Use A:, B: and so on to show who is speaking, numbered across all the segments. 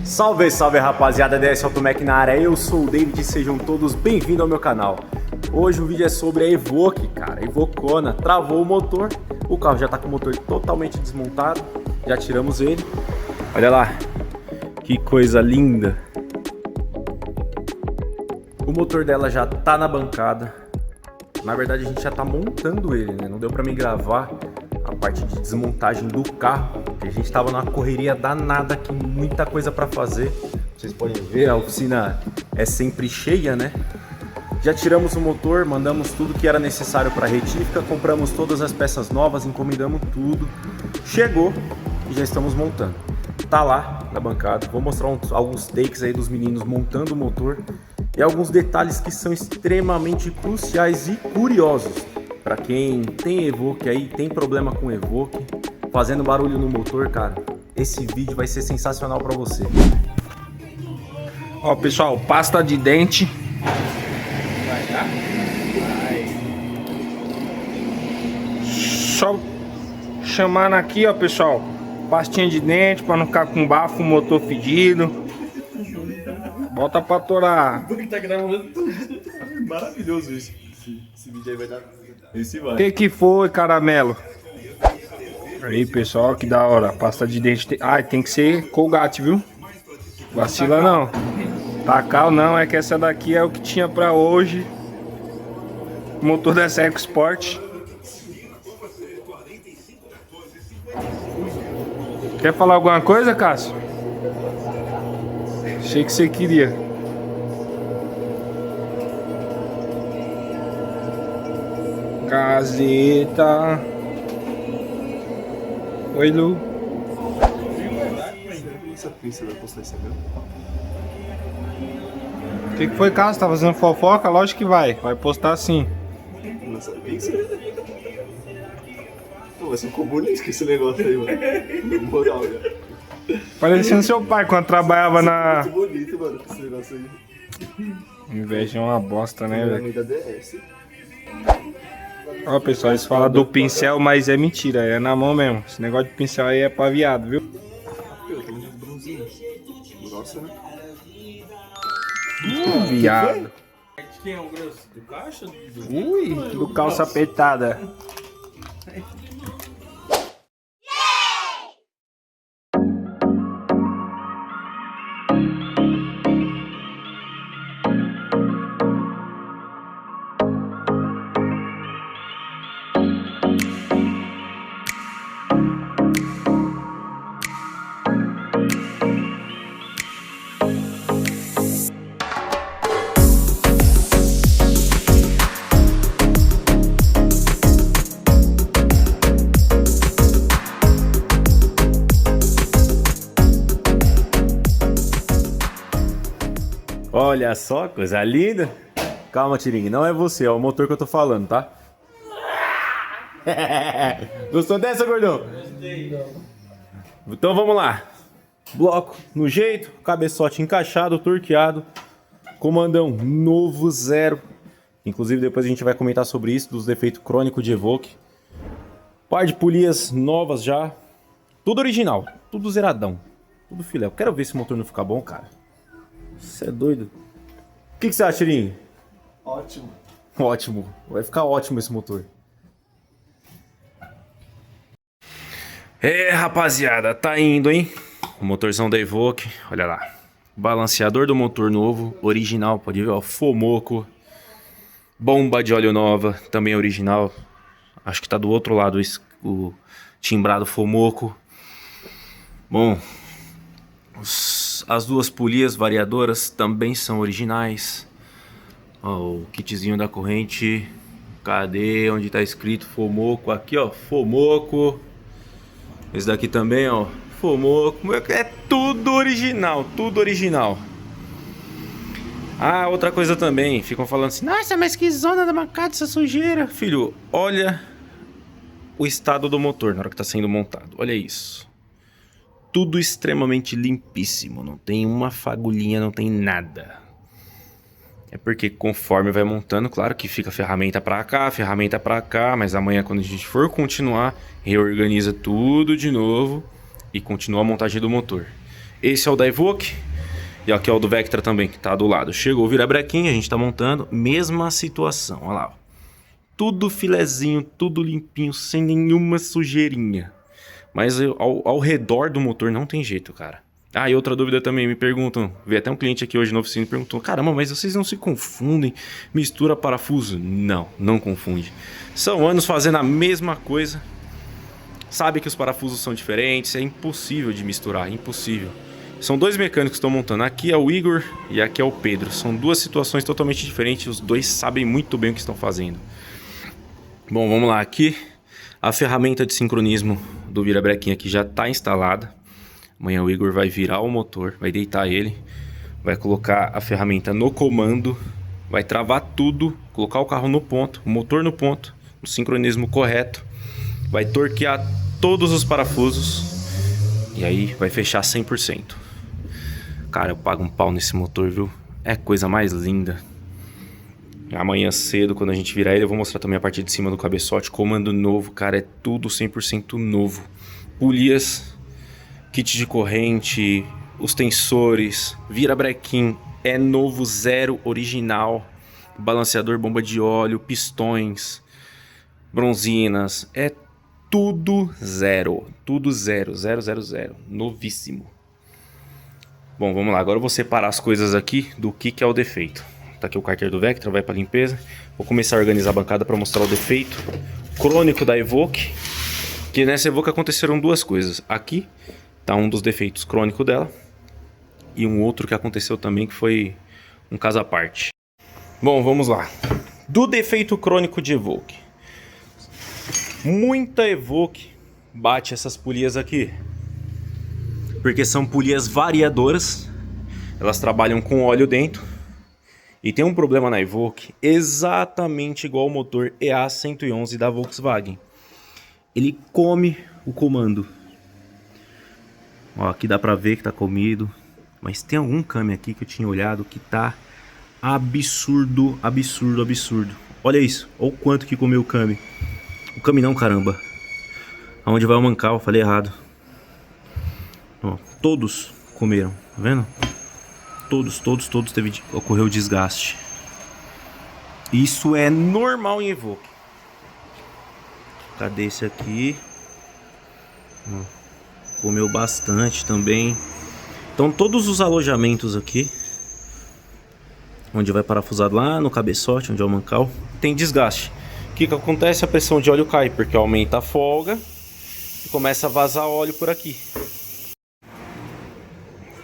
A: Salve, salve rapaziada, DS Automec na área, eu sou o David e sejam todos bem-vindos ao meu canal. Hoje o vídeo é sobre a Evoque, cara, a Evocona, travou o motor, o carro já tá com o motor totalmente desmontado, já tiramos ele, olha lá, que coisa linda. O motor dela já tá na bancada, na verdade a gente já tá montando ele, né, não deu pra mim gravar a parte de desmontagem do carro, porque a gente estava numa correria danada aqui, muita coisa para fazer. Vocês podem ver, a oficina é sempre cheia, né? Já tiramos o motor, mandamos tudo que era necessário para retífica, compramos todas as peças novas, encomendamos tudo. Chegou e já estamos montando. Tá lá na bancada, vou mostrar alguns takes aí dos meninos montando o motor e alguns detalhes que são extremamente cruciais e curiosos. Pra quem tem Evoque aí, tem problema com Evoque, fazendo barulho no motor, cara, esse vídeo vai ser sensacional pra você.
B: Ó, pessoal, pasta de dente. Só chamando aqui, ó, pessoal, pastinha de dente pra não ficar com bafo, motor fedido. Bota pra torar.
C: Tá gravando tudo. Maravilhoso isso. Esse vídeo aí vai dar. Esse vai.
B: Que foi, caramelo? Aí, pessoal, que da hora. Pasta de dente. Ai, tem que ser Colgate, viu? Vacila não. Tacal não, é que essa daqui é o que tinha pra hoje. Motor dessa EcoSport. Quer falar alguma coisa, Cássio? Achei que você queria. Gazeta. Oi, Lu.
C: Essa pista vai postar isso mesmo?
B: O que foi, Cássio? Tá fazendo fofoca? Lógico que vai. Vai postar sim.
C: Nossa pizza? Pô, vai ser um comunista esse negócio aí, mano. Na moral, velho.
B: Parecendo seu pai quando trabalhava na...
C: Muito bonito, mano, esse negócio aí.
B: Inveja é uma bosta, né, velho?
C: Da DS.
B: Ó, pessoal, eles falam do pincel, mas é mentira, é na mão mesmo. Esse negócio de pincel aí é pra viado, viu?
C: Eu tô muito bronzinho. Nossa, né?
B: Viado.
D: Quem é o grosso? Do caixa?
B: Ui, do calça apertada.
A: Olha só, coisa linda. Calma, Tiringue, não é você, é o motor que eu tô falando, tá? Gostou dessa, gordão? Gostei. Então vamos lá. Bloco no jeito, cabeçote encaixado, torqueado. Comandão novo, zero. Inclusive depois a gente vai comentar sobre isso, dos defeitos crônicos de Evoque. Par de polias novas já. Tudo original, tudo zeradão. Tudo filé. Eu quero ver se o motor não ficar bom, cara. Você é doido. O que você acha, Tirinho?
C: Ótimo.
A: Ótimo. Vai ficar ótimo esse motor. Rapaziada, tá indo, hein? O motorzão da Evoque, olha lá. Balanceador do motor novo, original, pode ver, ó, Fomoco. Bomba de óleo nova, também original. Acho que tá do outro lado o timbrado Fomoco. Bom, as duas polias variadoras também são originais. Ó, o kitzinho da corrente. Cadê? Onde tá escrito Fomoco? Aqui, ó, Fomoco. Esse daqui também, ó, Fomoco. É tudo original, tudo original. Ah, outra coisa também. Ficam falando assim: nossa, mas que zona da bancada, essa sujeira. Filho, olha o estado do motor na hora que tá sendo montado. Olha isso. Tudo extremamente limpíssimo. Não tem uma fagulhinha, não tem nada. É porque conforme vai montando, claro que fica ferramenta pra cá, mas amanhã quando a gente for continuar, reorganiza tudo de novo e continua a montagem do motor. Esse é o da Evoque. E aqui é o do Vectra também, que tá do lado. Chegou o virabrequim, a gente tá montando. Mesma situação, olha lá. Tudo filezinho, tudo limpinho, sem nenhuma sujeirinha. Mas ao redor do motor não tem jeito, cara. Ah, e outra dúvida também, me perguntam. Veio até um cliente aqui hoje na oficina e perguntou: caramba, mas vocês não se confundem? Mistura parafuso? Não, não confunde. São anos fazendo a mesma coisa. Sabe que os parafusos são diferentes, é impossível de misturar, impossível. São dois mecânicos que estão montando. Aqui é o Igor e aqui é o Pedro. São duas situações totalmente diferentes. Os dois sabem muito bem o que estão fazendo. Bom, vamos lá. Aqui a ferramenta de sincronismo do virabrequim aqui já está instalada. Amanhã o Igor vai virar o motor, vai deitar ele, vai colocar a ferramenta no comando, vai travar tudo, colocar o carro no ponto, o motor no ponto, no sincronismo correto, vai torquear todos os parafusos e aí vai fechar 100%. Cara, eu pago um pau nesse motor, viu? É coisa mais linda. Amanhã cedo, quando a gente virar ele, eu vou mostrar também a parte de cima do cabeçote. Comando novo, cara, é tudo 100% novo. Polias, kit de corrente, os tensores, virabrequim é novo, zero, original. Balanceador, bomba de óleo, pistões, bronzinas, é tudo zero. Tudo zero, zero, zero, zero. Novíssimo. Bom, vamos lá. Agora eu vou separar as coisas aqui do que é o defeito. Tá aqui o carteiro do Vectra, vai para limpeza. Vou começar a organizar a bancada para mostrar o defeito crônico da Evoque. Que nessa Evoque aconteceram duas coisas. Aqui tá um dos defeitos crônicos dela. E um outro que aconteceu também, que foi um caso à parte. Bom, vamos lá. Do defeito crônico de Evoque. Muita Evoque bate essas polias aqui. Porque são polias variadoras. Elas trabalham com óleo dentro. E tem um problema na Evoque exatamente igual ao motor EA111 da Volkswagen. Ele come o comando. Ó, aqui dá pra ver que tá comido. Mas tem algum câmbio aqui que eu tinha olhado que tá absurdo, absurdo, absurdo. Olha isso, olha o quanto que comeu o câmbio. O câmbio não, caramba. Aonde vai o mancal, falei errado. Ó, todos comeram, tá vendo? Todos ocorreu desgaste. Isso é normal em Evoque. Cadê esse aqui? Comeu bastante também. Então todos os alojamentos aqui, onde vai parafusado lá no cabeçote, onde é o mancal, tem desgaste. O que acontece? A pressão de óleo cai, porque aumenta a folga e começa a vazar óleo por aqui.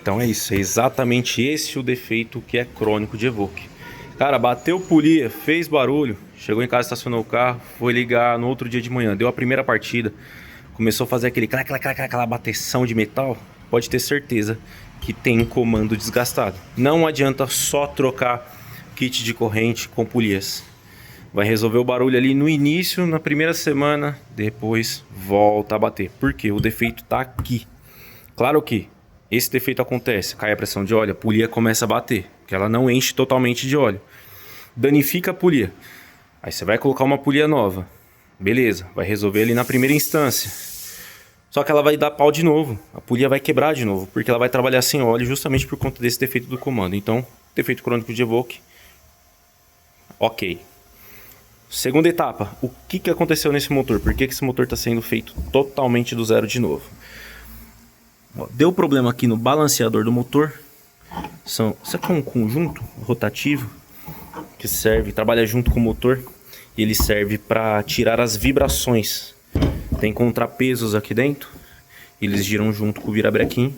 A: Então é isso, é exatamente esse o defeito que é crônico de Evoque. Cara, bateu polia, fez barulho, chegou em casa, estacionou o carro, foi ligar no outro dia de manhã, deu a primeira partida, começou a fazer aquele clac, clac, clac, aquela bateção de metal, pode ter certeza que tem comando desgastado. Não adianta só trocar kit de corrente com polias. Vai resolver o barulho ali no início, na primeira semana, depois volta a bater. Por quê? O defeito tá aqui. Claro que esse defeito acontece, cai a pressão de óleo, a polia começa a bater, porque ela não enche totalmente de óleo. Danifica a polia. Aí você vai colocar uma polia nova. Beleza, vai resolver ali na primeira instância. Só que ela vai dar pau de novo. A polia vai quebrar de novo, porque ela vai trabalhar sem óleo justamente por conta desse defeito do comando. Então, defeito crônico de Evoque. Ok. Segunda etapa. O que aconteceu nesse motor? Por que esse motor está sendo feito totalmente do zero de novo? Deu problema aqui no balanceador do motor. Isso aqui é um conjunto rotativo que trabalha junto com o motor. E ele serve para tirar as vibrações. Tem contrapesos aqui dentro. Eles giram junto com o virabrequim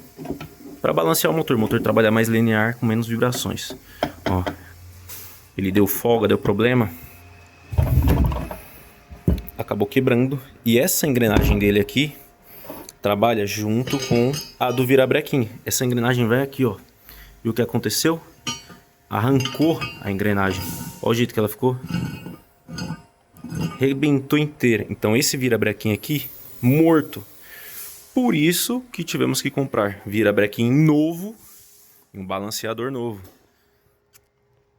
A: para balancear o motor. O motor trabalha mais linear, com menos vibrações. Ó, ele deu folga, deu problema. Acabou quebrando. E essa engrenagem dele aqui trabalha junto com a do virabrequim. Essa engrenagem vai aqui, ó. E o que aconteceu? Arrancou a engrenagem. Olha o jeito que ela ficou. Rebentou inteira. Então esse virabrequim aqui, morto. Por isso que tivemos que comprar virabrequim novo e um balanceador novo.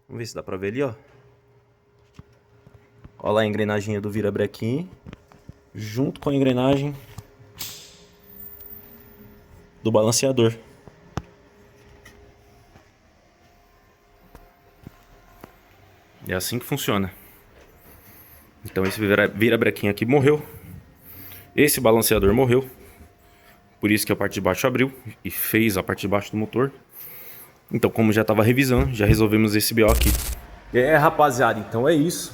A: Vamos ver se dá pra ver ali, ó. Olha lá a engrenagem do virabrequim junto com a engrenagem do balanceador. É assim que funciona. Então esse virabrequim aqui morreu. Esse balanceador morreu. Por isso que a parte de baixo abriu e fez a parte de baixo do motor. Então, como já estava revisando, já resolvemos esse BO aqui. Rapaziada, então é isso.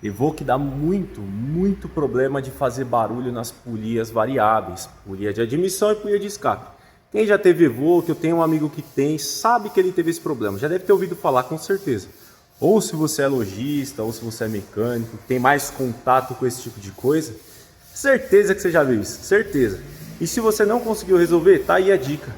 A: Evoque dá muito problema de fazer barulho nas polias variáveis. Polia de admissão e polia de escape. Quem já teve Evoque, eu tenho um amigo que tem, sabe que ele teve esse problema. Já deve ter ouvido falar, com certeza. Ou se você é lojista, ou se você é mecânico, tem mais contato com esse tipo de coisa, certeza que você já viu isso, certeza. E se você não conseguiu resolver, tá aí a dica.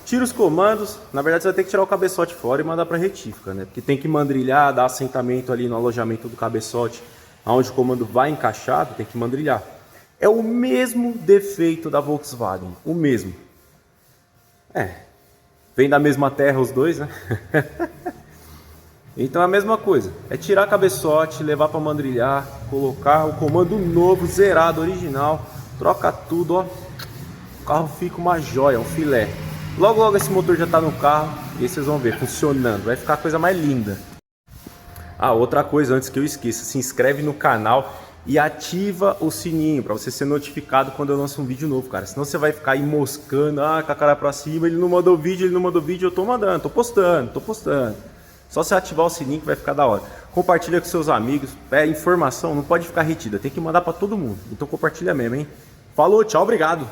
A: Tira os comandos, na verdade você vai ter que tirar o cabeçote fora e mandar para retífica, né? Porque tem que mandrilhar, dar assentamento ali no alojamento do cabeçote, aonde o comando vai encaixado, tem que mandrilhar. É o mesmo defeito da Volkswagen, o mesmo. Vem da mesma terra os dois, né? Então é a mesma coisa, é tirar cabeçote, levar para mandrilhar, colocar o comando novo, zerado, original, troca tudo, ó. O carro fica uma joia, um filé. Logo esse motor já está no carro e aí vocês vão ver funcionando, vai ficar a coisa mais linda. Outra coisa antes que eu esqueça, se inscreve no canal e ativa o sininho para você ser notificado quando eu lanço um vídeo novo, cara. Senão você vai ficar aí moscando, com a cara para cima, ele não mandou vídeo, eu tô mandando, tô postando. Só você ativar o sininho que vai ficar da hora. Compartilha com seus amigos, informação não pode ficar retida, tem que mandar para todo mundo. Então compartilha mesmo, hein? Falou, tchau, obrigado.